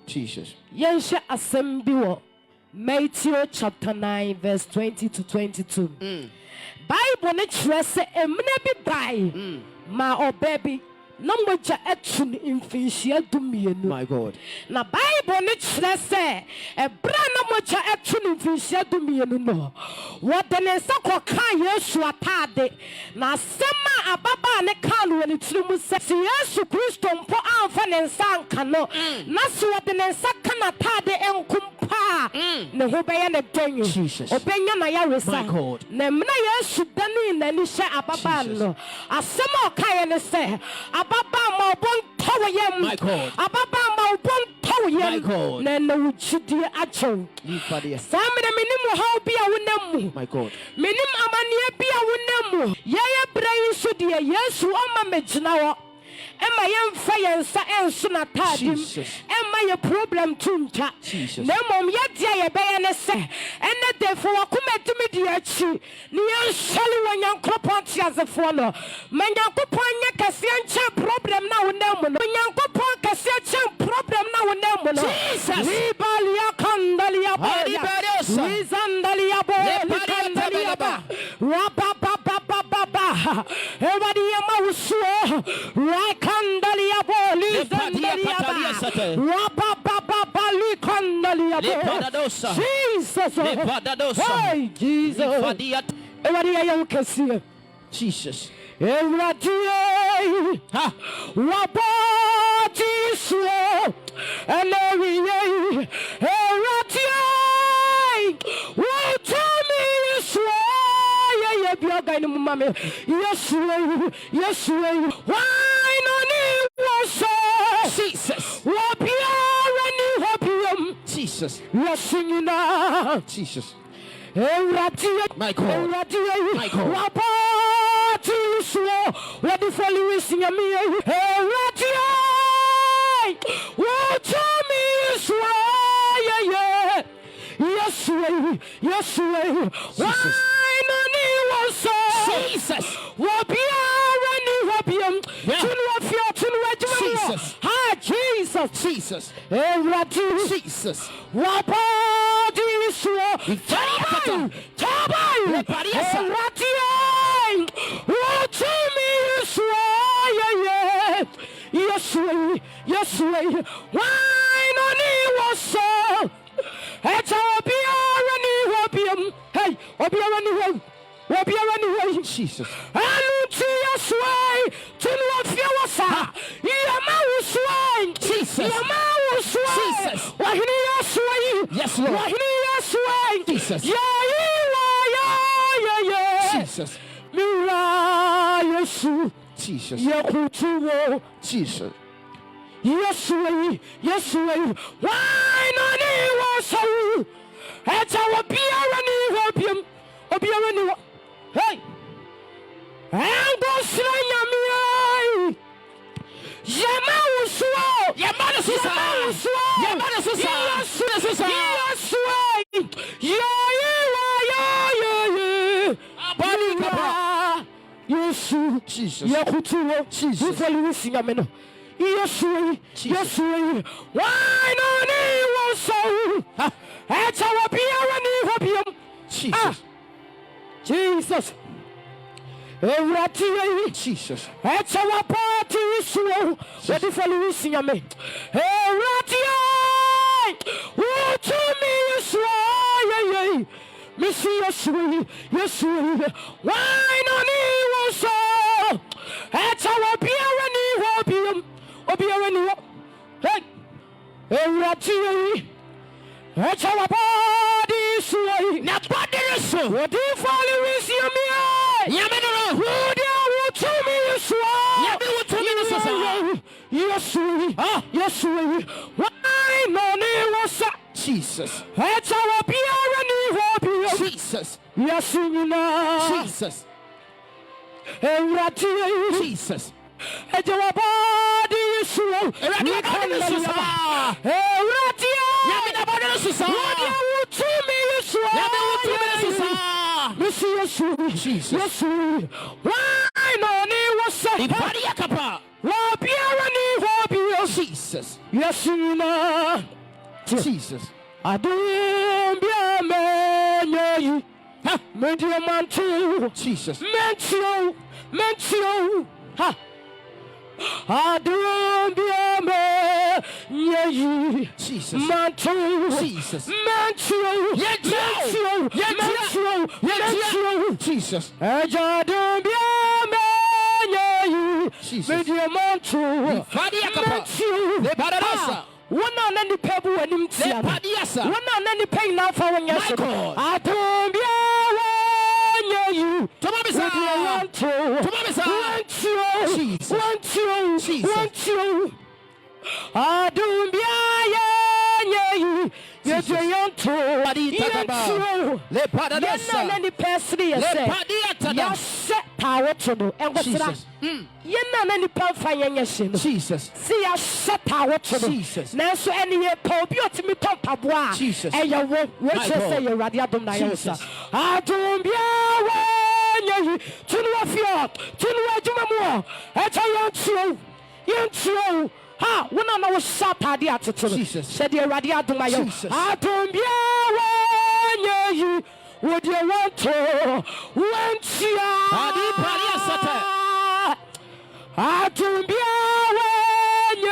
Jesus. Yensha assemble Matthew chapter 9 verse 20 to 22. Bible ne trese emne bi bai ma obebi na moja etun infinisia dumienu. My God. Na Bible ne trese ebra na moja etun infinisia dumienu no. Wodene sako kan Yesu atade na sema ababa ne kan woni tirumu se Yesu Kristo mpo amfa ne nsa anka no na so wodene nsa kan atade enkumpa ne ho beye ne donyo obenya na ya resa na mna Yesu dani na ni hye ababa no asema okan ne se ababa ma obon towo yem ababa ma obon towo yem na na wuchidi acho samre minim how bia wonam my God minim amane bia wonam ye brai so de Yesu oma megina wo Emma yemfa yensa enso na tadim emma ye problem tunta na mom ye dia ye beye ne se ene defo wakometumi di achi ne yenhwele wanyankopon tiazefo no manyankopon nye kase enche problem na wonam no manyankopon kase enche problem na wonam no Jesus libalia kandalia ba lizandalia bo likandalia ba everybody yama uso right kandalia bo lizandalia ba kandalia bo Jesus hey Jesus everybody yama kesi Jesus everybody ha wabati so and every what me so yes, why no need was Jesus? What Jesus. We are singing now. Jesus. My God. My God. What the following sing me? What me is yes, why no need was Jesus. What be Jesus. Ah, Jesus. Jesus. Jesus. What body is yes, why no need was so. It's our opium. Hey, opium. Jesus. And Jesus way to what you was. Jesus. Jesus. Yes, Lord. Jesus. Yeah. Jesus. Jesus. Jesus. Yes, why not was so? It's our opium. Hey, and go slay Jesus. Yes, why not was so? It's our opium. Jesus. Jesus. Jesus. It's our party slow. What if I lose me? What to me is why, yes, why not was so? It's our opium. Hey, it's our body sway. Not body so. What if I lose me? Yes, why no was Jesus. That's our Jesus. Yes, Jesus. Jesus. It's our body slow. Jesus. Yes, why no was Jesus. Yasina. Jesus. Adum bia me ha media mantu. Jesus. Mentio. Ha. Adum bia me Jesus. Mantu. Jesus. Mentio. Jesus. Adum bia me Jesus. media mantu. Mentio. One on any pebble and him tia. One on any pain now for one year. I don't be you. Want you. I don't be you. You're young too. Any person yes, power to do. And what's that? Yenna any pamphlet. Jesus. See, I set power to do. Jesus. Now, so any pope, you to me pump a Jesus. And you won't say you're radiatum Niosa. I don't be away. To you. Ha, when I was shot at the attitude, Jesus said the radiatum Niosa. I don't be away. Would you want to? Want you? I don't be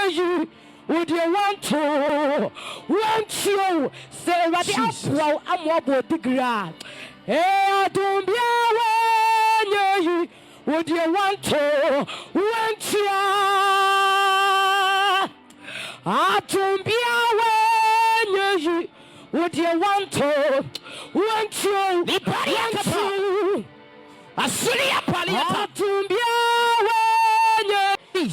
away. Would you want to? Want you? Say what the apple I'm about the ground. I don't be away. Would you want to? Want you? I don't be away. Would you want to? Want you? I see a palliative.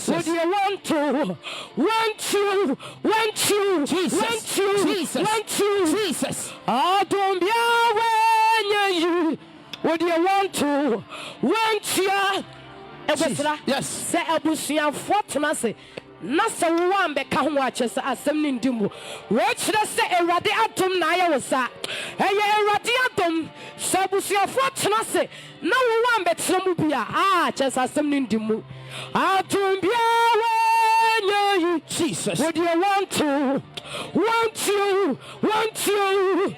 Would you want to? Want you? Want you? Jesus. Want you? Jesus. Want you? Jesus. I don't be away. Would you want to? Want you? Yes. Say Abusia Fortnase. Nasa one be can watch us as some nindumu. Watch the say a radiatum Naya was that. A radiatum Sabusia Fortnase. No one but Samubia. Just as some nindumu. I don't be away. Jesus. Would you want to? Want you? Want you?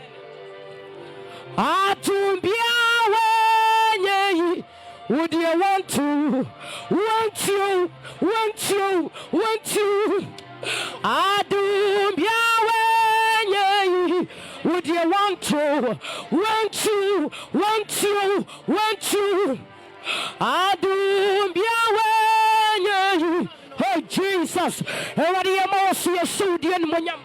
I don't be away. Would you want to? Want you? Want you? Want you? I don't be away. Would you want to? Want you? Want you? Want you? I don't be away. Oh Jesus! Everybody else is so dear. Hallelujah.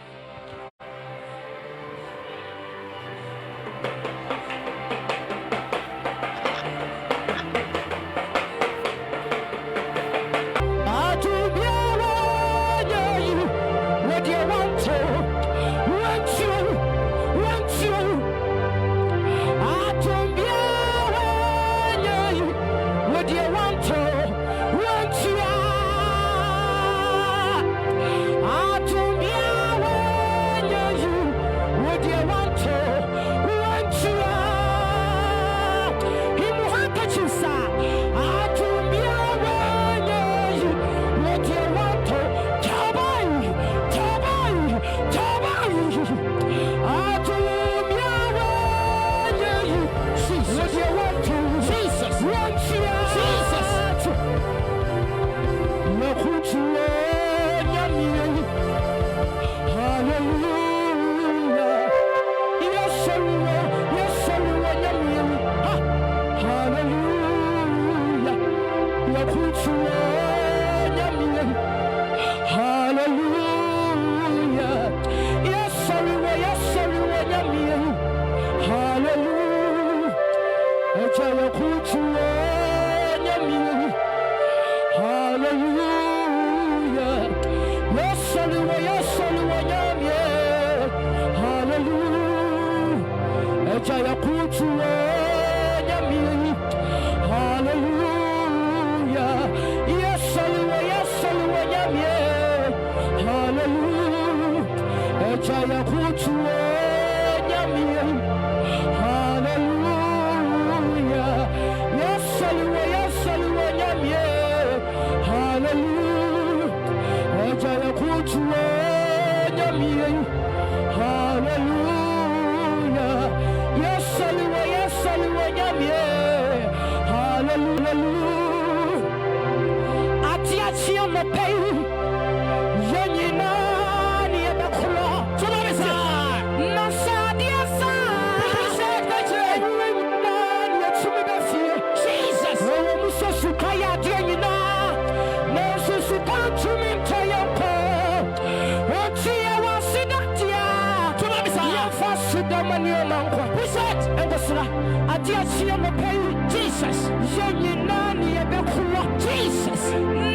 Sudamani Manqua. Who said? And was Adiasia Mopay. Jesus. Yoni Nani Abekua. Jesus.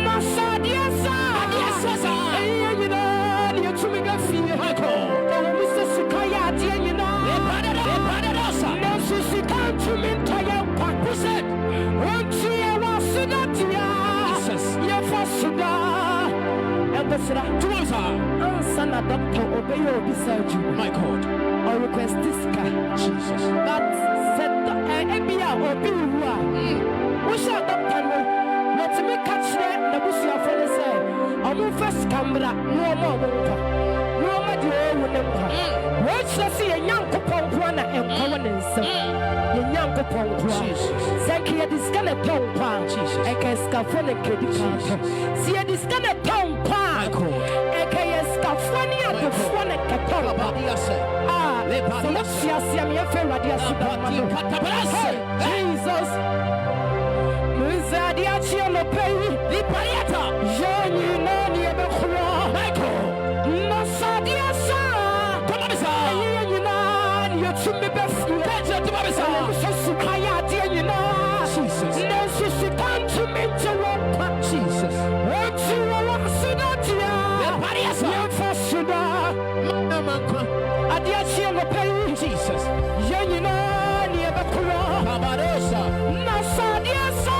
Nasadia Sa. Adiasa. Ayana, you're to me a fear. Michael. Mr. Sukaya, Diana. Nancy come to me, Tayampa. Who said? Won't you ever Sudatia? Jesus. Your first Suda. And was Son of Doctor Obey or beside you. My God. Or request this guy. Jesus. But said Ebia or Biwa. We shall doctor let me catch that the Busia for the same. I'm first camera, no more. No more, watch the see a young coupon and permanence. The young coupon. Zaki, this kind of tongue pan. Jesus. I can scaffold and credit card. See, this kind of tongue pan. I can scaffold and the phone and Catala. Jesus. Muzadia Chiano Pay, the Payata, Johnny Nani Abekura, Michael, Nasadia Sa, Tomasa, you're to me best, Tomasa, Sukaya, Diana, Jesus, Nancy, come to me to walk, Jesus, what you want Sudatia, the Pariasa, Fasuda, Adiachiano Pay, Jesus, Johnny Nani Abekura, Babarosa, Nasadia Sa.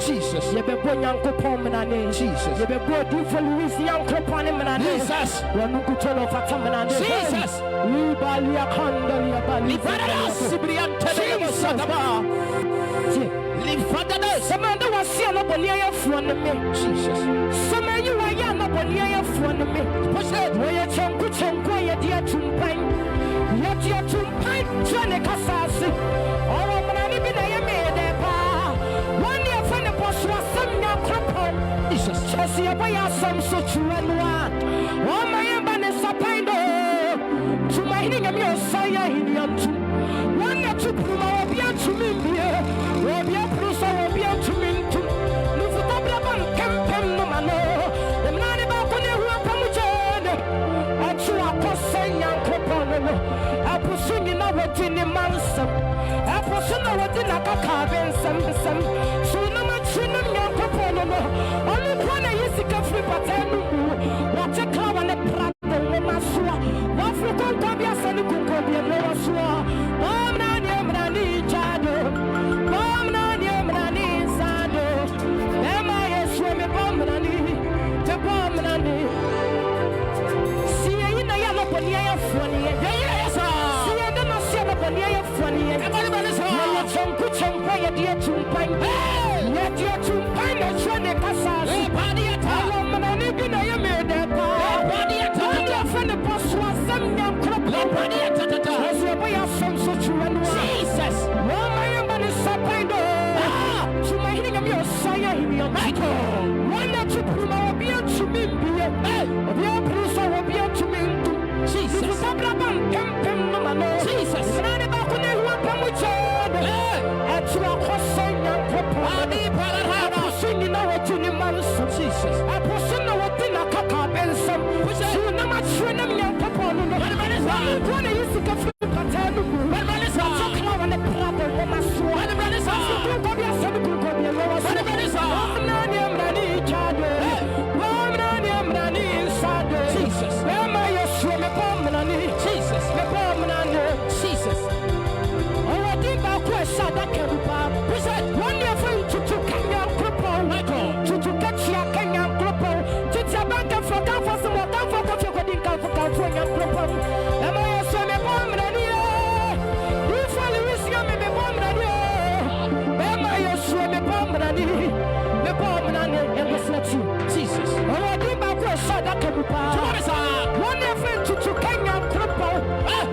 Jesus, you be born young Copomanane, Jesus, you be born for Louis young Copomanane, Jesus, Ranukutono Fatamana, Jesus, Libalia Condolia Bali, Sibrian Tele Sagaba, Lifadana, Samanda was Siana Bonia from me, Jesus, some of you are young Bonia from me, Posted, where your chunk could chunk, where dear Tumpine, yet your Tumpine, Janekasasi, all of my living I made there. Jesus, Chelsea, I buy some so true and one. Oh, my Vanessa Pando, to my name, your Saya in your two. One or two, Puma, be to me, will be a Prusa, will be to me. pushing in our dinner mansum. I push in our dinner cabin, some. So no much in the young people. Only one is the country, but I know what a cow and a prat. What for Cobia and Cobia Noasua? Mmrane Chado. Mmrane Sado. Am I a swim Mmrane? The Mmrane. See, I am up on the air funny. Yes, see, I don't know see up on the air funny. Everybody is all some good some quiet dear to pine. Yet you're to pine and try to pass us. Body at all. Mmrane been a made that body at all. The boss was some young crop. Body at all. As we are some such one. Jesus. Well, my young man is supplied. To my hitting of your sire in your Michael. Why not you put my beer to me? Your producer will be able to me. Jesus. Jesus. Not about when they want to with you. At your crossing young couple. I was singing our junior man. Jesus. I was singing our dinner caca and some. Which I know much when I'm young couple. What is the country? What is the clown and the brother? What is the Jesus. Where my swim Jesus. Jesus. Oh, I did back where Sada came up. We said, one year for you to Kenya Cripple, to Kenya Kenya Cripple, to Tabanka for Canfas and what Canfas of your wedding California Cripple. Am I a swim a bomb? You follow this young me bomb. Am I a swim a bomb? The bomb and was not you. Jesus. Oh, I did back where Sada came up. One year for you to Kenya Cripple,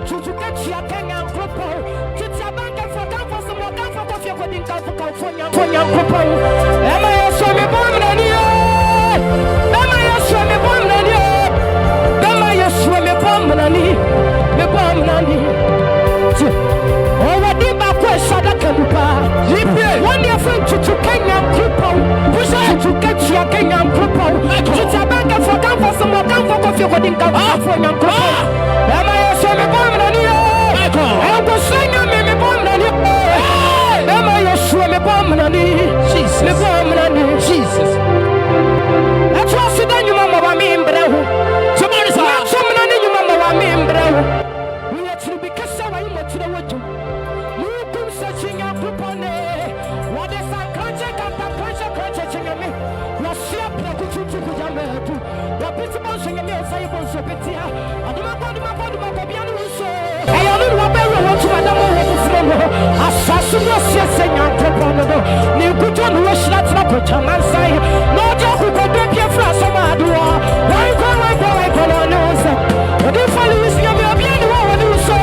to Kenya Kenya Cripple, to Tabanka for Canfas and what Canfas of your wedding California Cripple. Am I a swim a bomb? Am I a swim a bomb? Am I a swim a bomb? The bomb. Oh, what did back where Sada came up? One year for you to Kenya Cripple, to Kenya Kenya Cripple, to Tabanka for Canfas and what Canfas of your wedding California Cripple. Am I a swim a bomb? I was singing me bomb. Am I a swim a bomb? Jesus. That's what I said. You mama, I mean, bro. Somebody said, somebody, you mama, I mean, bro. We have to be because I want to know what you come searching out upon it. What is that contract? Me. Was she up like to Yametu? What bits about singing me as I was a bit here? I do not want my body, my baby, and so. I only want to Madame Assassin was saying, I'm proponent. New good on wish that's not put on my side. No joke who could be a flash of my door. Why go on news? But if I lose you, you'll be anyone who so.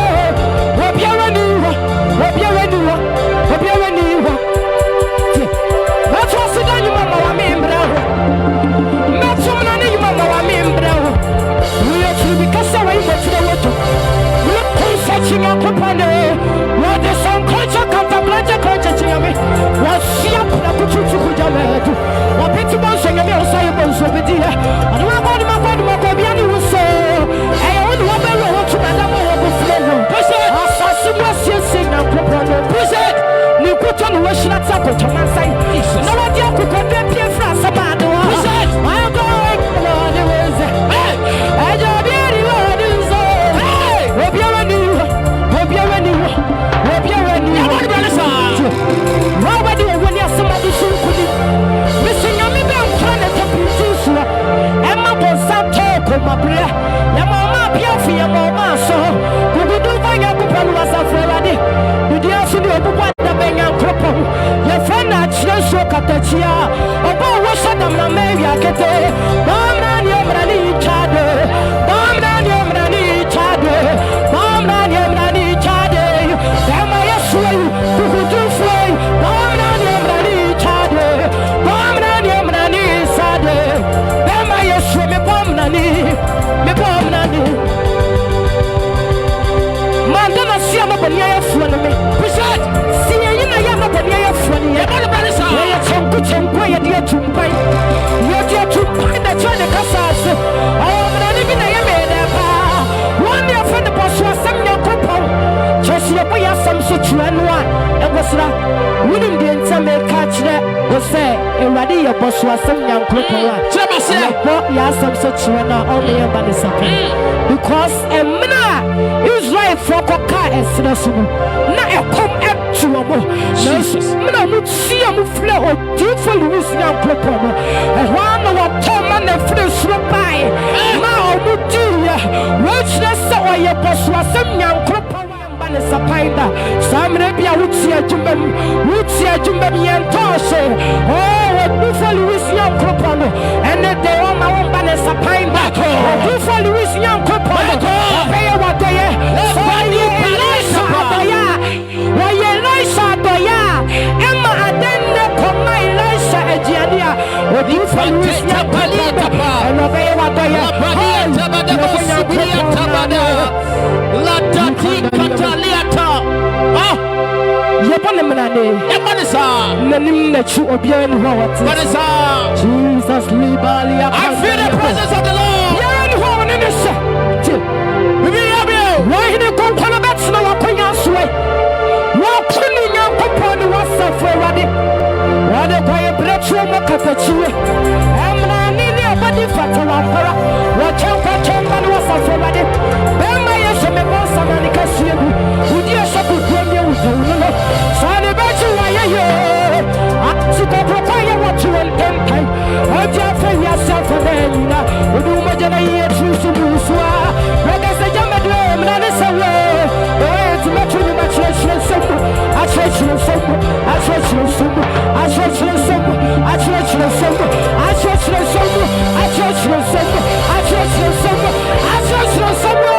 Hope you're a new one. Hope you're a new one. Hope you're a new one. That's what's the name of our member. Not so many of our member. We are to be cast away to the water. We're searching out upon it. What the song culture comes to culture to me. Was she up like a choo choo jamet? What pity boss and your cyber so be dear. I don't want my body, my baby, and you say, I only want to Madame Overflow. Assassin was sing out upon it. You put on the wish that's up to my side. No one you could be a France about the one. I'm going on the way. I don't be anyone who's all. Hope you're a new. Hope you're a new. Hope you're a new. Robert, when you're somebody so good. Missing your middle planet of Jesus. Emma was some talk of my prayer. Your mama, Piafi, your mama, so. Who do find your coupon was a Ferrari? Did you also do what? Your friend at Chelsea Catachia, about what Saddam Namavia Kete, Mmrane Chade, Mmrane Chade, Mmrane Chade, Am I a sway, who do fly, Mmrane Chade, Mmrane Sade, Am I a sway, me Mmrane. Mandana Siama Bania Flaname, Present, see you know Yama Bania Flania, some good and quiet, dear to buy, your dear to Ebosra, wouldn't be in some catch that was say, a ready your boss was some young cripple. Yes, I'm such one only a banisaki. Because a mina is right for coca and sinasumu. Now I come up to a more. Mina would see a flow or deep for losing young cripple. And one of our Tom and the first by. Now, would you watch that so your boss was some young cripple. Sapainda, some Rabia would see a jumbum, and toss. Oh, Buffalo is young Cropano, and then they all my own banner Sapainda. Buffalo is young Cropano, pay what they are. Why Elisha Doya, Emma Adena, Koma Elisha Egiania, or Buffalo is young Palita, and obey what they are. Mmrane. Jesus, I feel the presence of the Lord. Why did you come to the best now? What can you upon the WhatsApp for Raddy? Rather, by a breath from a Katachi. Mmrane, nobody for the Wapara. Watch out, and WhatsApp for Raddy. Bema, yes, I'm a boss, and I can see you. Would you shop with you? What you want them time? I just say yourself for them. We do my generation to Musua. Like I say, I'm a dream, and it's a way. The way to match you, my church and simple. I church and simple. I church and simple. I church and simple. I church and simple. I church and simple. I church and simple. I church and simple. I church and simple.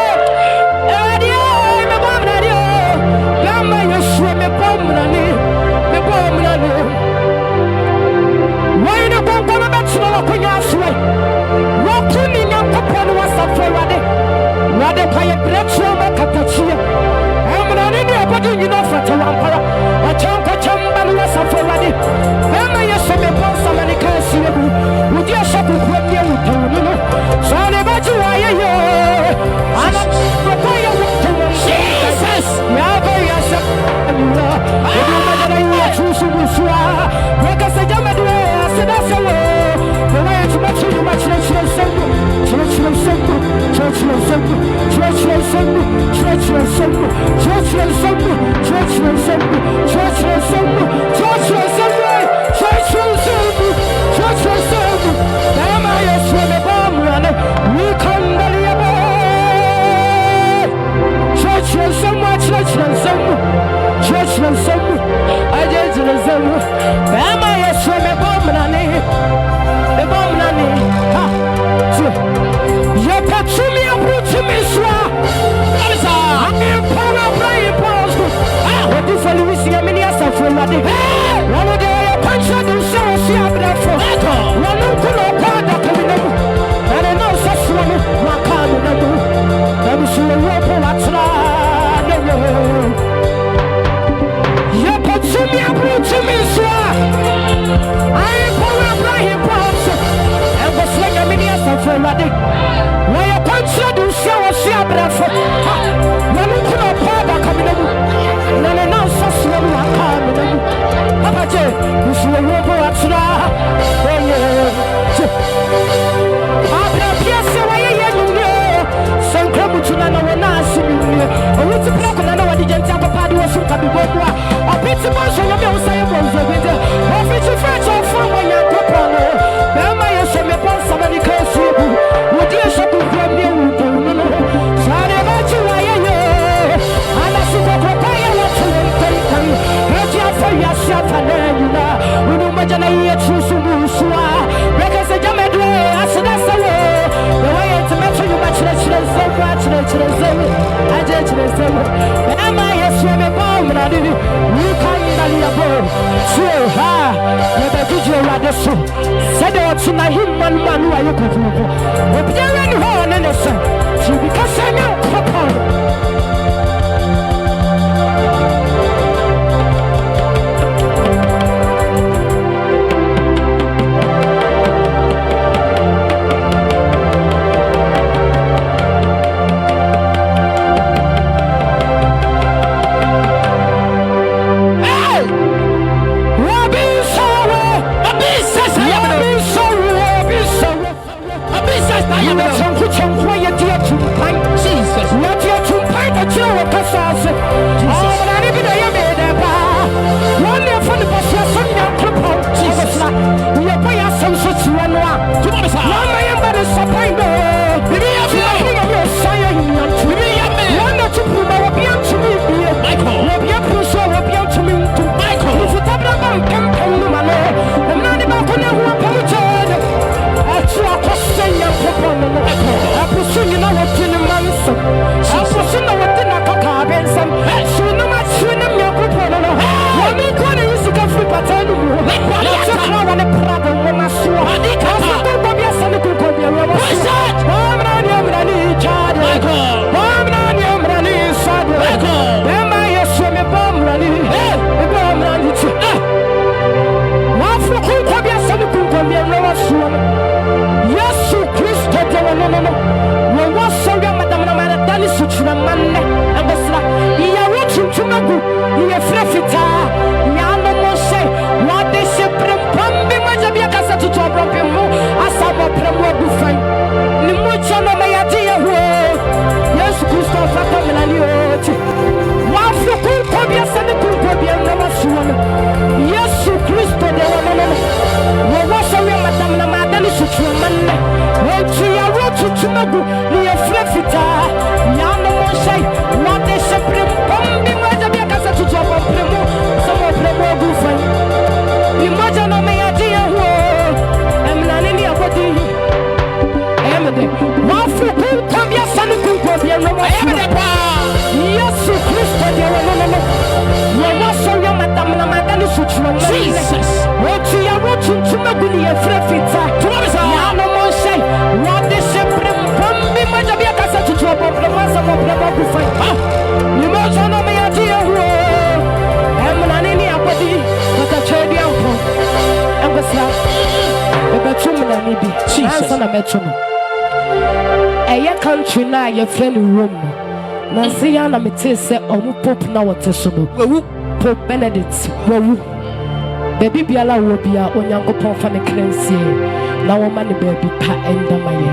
frefita. Yano monshe. What the sheprim from me majabia casa to trouble from us of the Bufay. You must know me at you. Mmrane abodi kata chedi ampo. Ambasla. Bebetum na nibi. Answer na metum. Eye country na ye friend room. Na see ya na mete se omu pope na wote so no. Pope Benedict wawu. Baby biala wo bia onyankopon fa ne kransie na wo ma ne baby pa enda maye.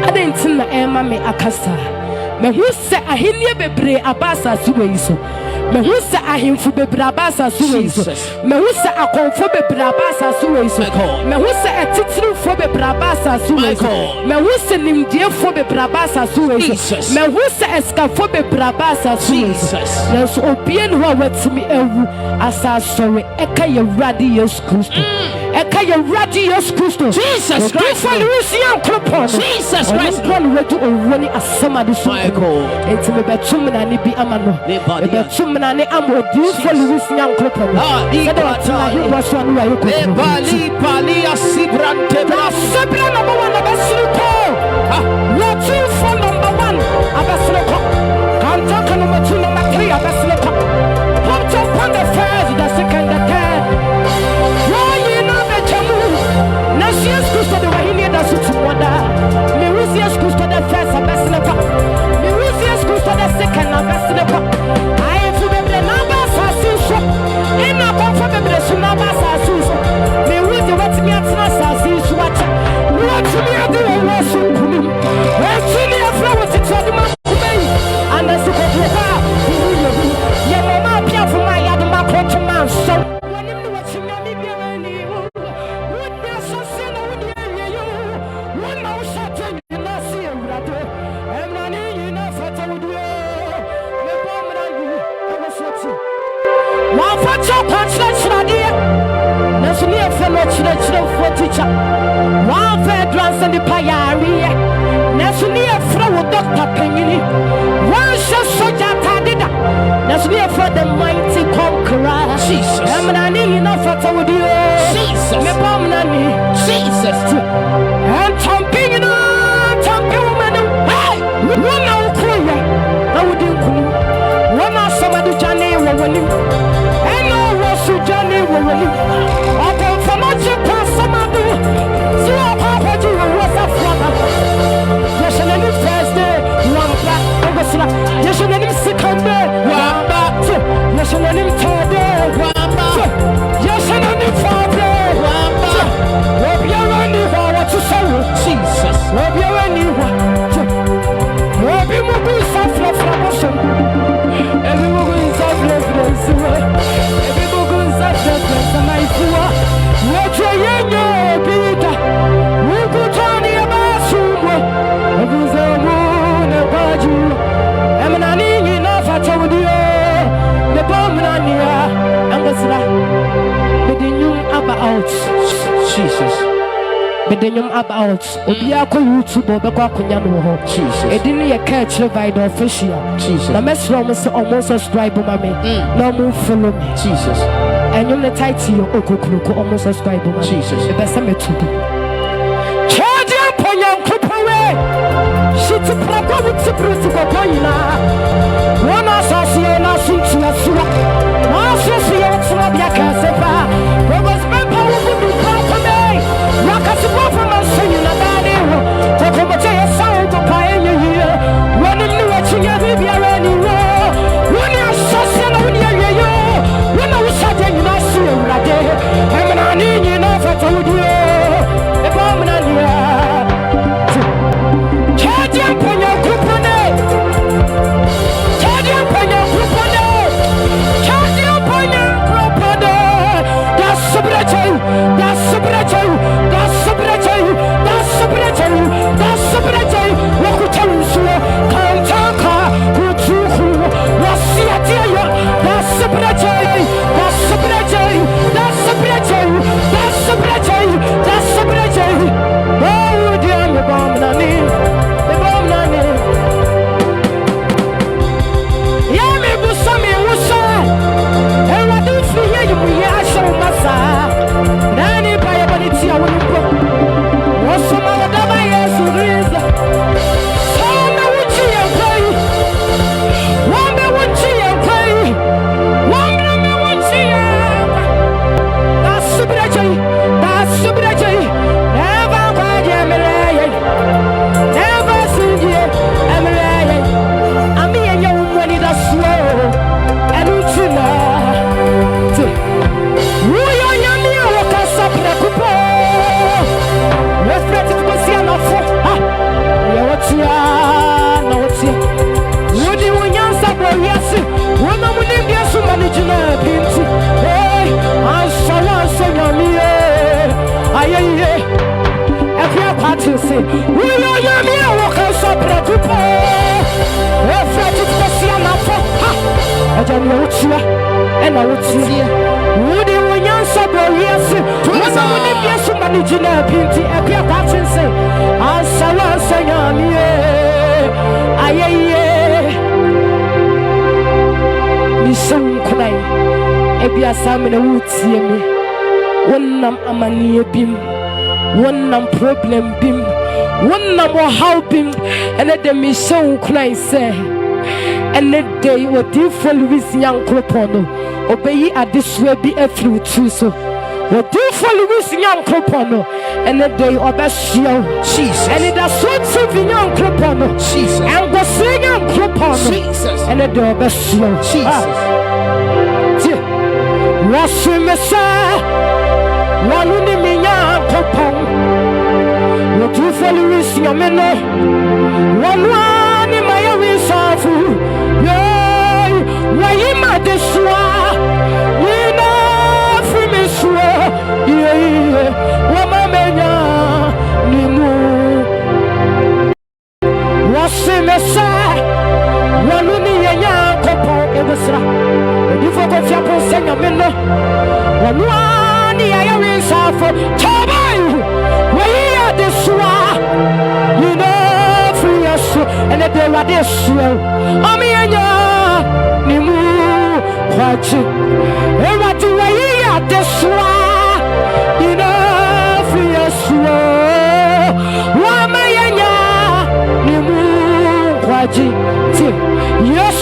Adentin na ema me akasa. Me hu se ahenie bebre abasa suwe so. Me hu se ahemfu bebre abasa suwe so. Me hu se akonfo bebre abasa suwe so. Me hu se etitirifo bebre abasa suwe so. Me hu se nimdiefo bebre abasa suwe so. Me hu se eskafo bebre abasa suwe so. Na so obien ho awatimi ewu asa sorry eka ye radi Yesu Kristo. Eka ye radi Yesu Kristo. Jesus Christ. Jesus Christ. One way to owoni asama de so. Enti me betum na ni bi amano. Me betum na ni amodi for Louis Nyankropo. Said what he was one way ko. Pali asibrante. Asibra number 1 abasruko. What you for number 1 abasruko. Kanta number 2 number 3 abasruko. Put up on the first, the second, the third. Why you know the chamu? Nasias Kusto the Wahini da Sutumwada. Merusias Kusto the first abasruko. Merusias Kusto the second abasruko. I am to be the number Sasuso. In a comfort of the Sunaba Sasuso. Merus the what's me at Sasus watch. What to me at the Wasu. Where to me a flower to tell the man. And the super. For my other macro man, so when you watch him, you would be so sin on you. One more shot, you not see him, and running enough for to do. The bomb on you, I was watching. One for your punch, that's an idea. That's me a fellow for teacher. One fair glance and the payari. That's me a fellow doctor Penny. One shot soldier. That's me for the mighty conqueror. Jesus. Mmrane enough for with you. Jesus. Me bomnani. Jesus. And thumping in thumping woman. Hey! One now kuya. Now we do kunu. One now somebody Johnny wawali. And no was Johnny wawali. Open for much pass somebody. So Papa you was a father. Yes, and then first day. One black. Yes, and then second day. Yes, and then third day. Yes, and then fourth day. What you running for? What to say? Jesus. What you running for? What you moving softly from us? Every moving softly from us. Every moving softly from us. What you young Peter? We could turn your back. Every someone about you. Mmrane enough for to do. About Jesus. About Obia YouTube or Bakunyano. Jesus. It didn't catch the video official. Jesus. The mess almost subscribe to me. No move follow me. Jesus. And you're the title of Okuku almost subscribe to Jesus. The best I met to do. Charge up on your Kupawe. She took Praga with the Brutica. One associate, I see to a sura. One associate, Yacasepa. There was my power to be proud for me. Yakasuba from my son in a body. Tokomatea sound of pioneer here. When you watching a baby anywhere. When you're associate, when I was shouting, you know, see you right there. Mmrane enough for told you. The bomb on you. Charge up on your coupon. Charge up on your coupon. Charge up on your coupon. That's subretu. That's subretu. That's subretu. That's subretu. That's subretu. What could tell you so? Can't talk. Good to who? What's the idea? That's subretu. That's subretu. That's subretu. That's subretu. Problem bim, one number how bim, and let them be so cry say, and let they were different with young Cropono, obey at this way be a few too so. What different with young Cropono, and let they obey you, Jesus, and it has so to young Cropono, Jesus, and the singing Cropono, Jesus, and let they obey you, Jesus. Wash him, one in the young Cropon. You follow this, your men. One in my own self. Why you might destroy? We know from this war. Woman, Nimu. What's the message? One in the young couple in the Sra. You forgot your person, your men. One in my own self. Toby! This one, you know, free us, and they were this year. Nimu, watch it. And what do I hear this one? You know, free us, Nimu, watch it. Yes,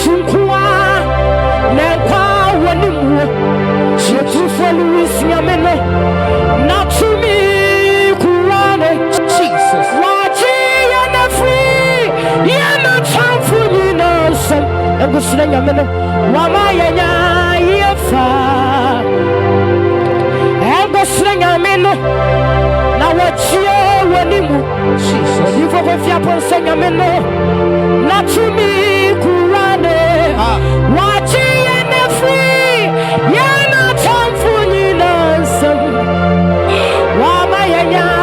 Nanka, one more. She took for Louis Yameno, not to me. Jesus, watching and free. Yeah, not time for you, no, son. And go sling a minute. Wama, yeah, far. And go sling a minute. Now, what you want him? Jesus, you forgot your person, a minute. Not to me, Kurane. Watching and free. Yeah, not time for you, no, son. Wama, yeah.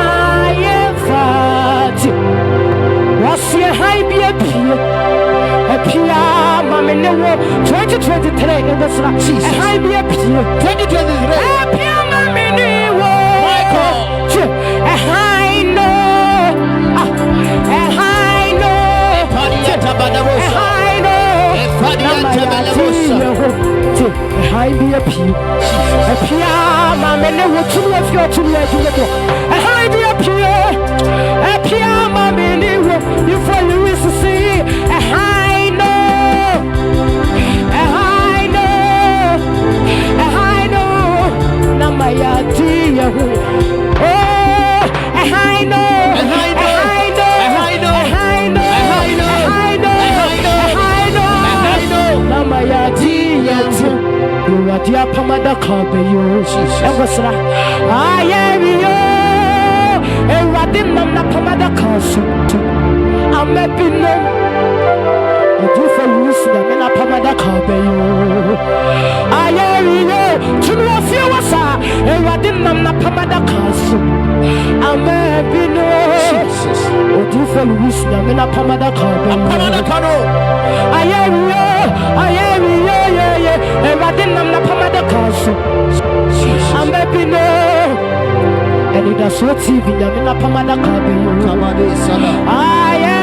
What's your high be a peer, Mamma, 2023 in the Sra, a high be a peer, 2023, a peer, Mamma, Michael, a high no, a high no, a high no, a high be a peer, Mamma, what two of your two legs, a high be a peer. A piano, you follow us to see a high no, a high no, a high no, Namaya dear. Oh, a high no, a high no, a high no, a high no, a high no, a high no, a high no, Namaya dear. You are dear Pamada Carbe, you, Jesus. I am you. I didn't know that Pamada Castle. I'm a pinno. I do for Lucia, and I Pamada Carbe. I am you. To know if you was and I didn't know that Pamada Castle. I'm a pinno. I do for Lucia, and I Pamada Carbe. I am you, and I didn't know that Pamada Castle. I'm a pinno. Anidasopa TV, Yamina Pamada Kaakyire. I am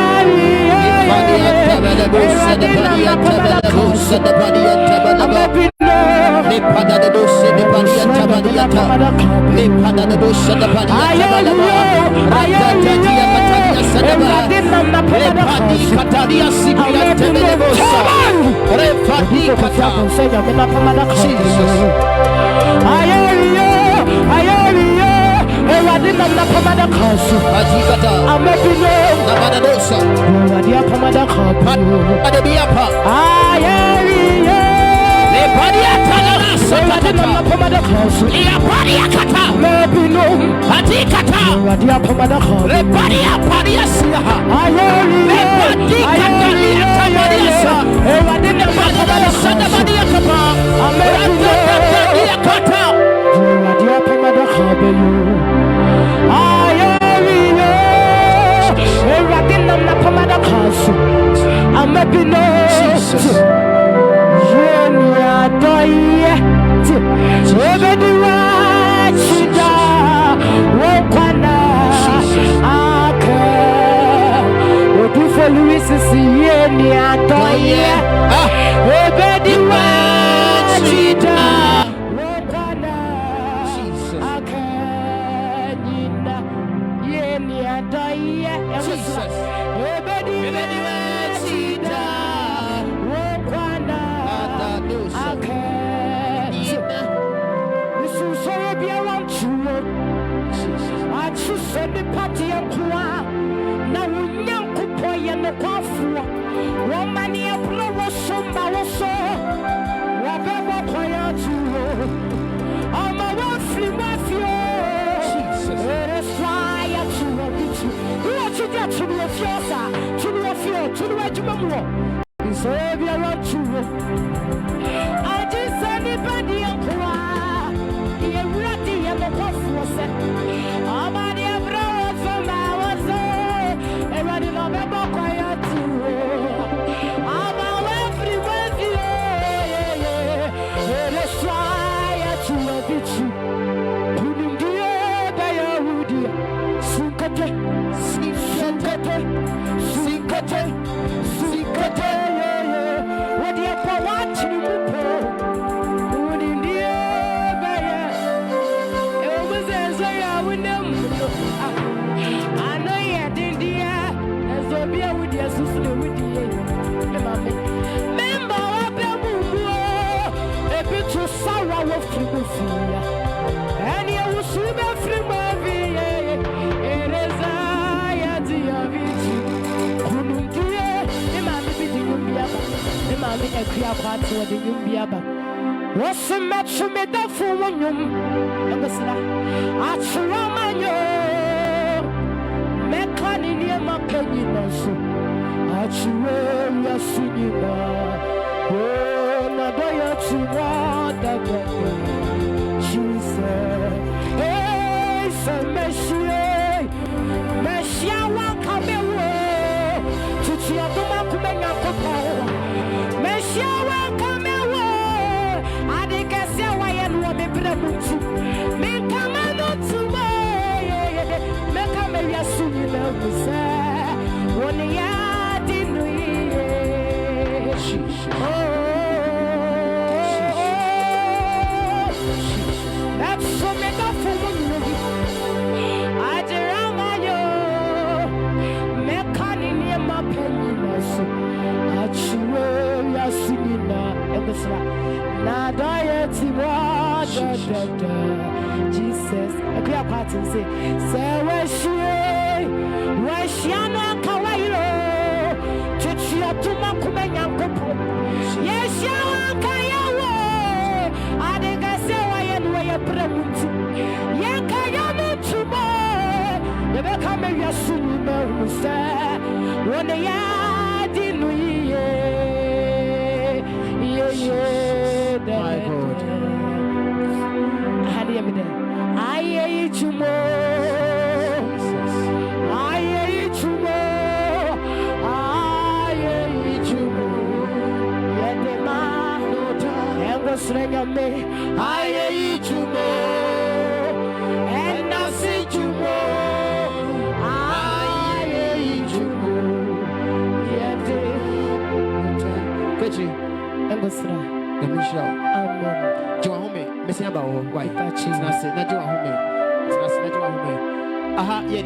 I didn't know the Pamada Castle. I'm a pillow. I am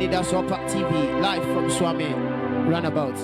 Anidasopa TV live from Swami Runabout.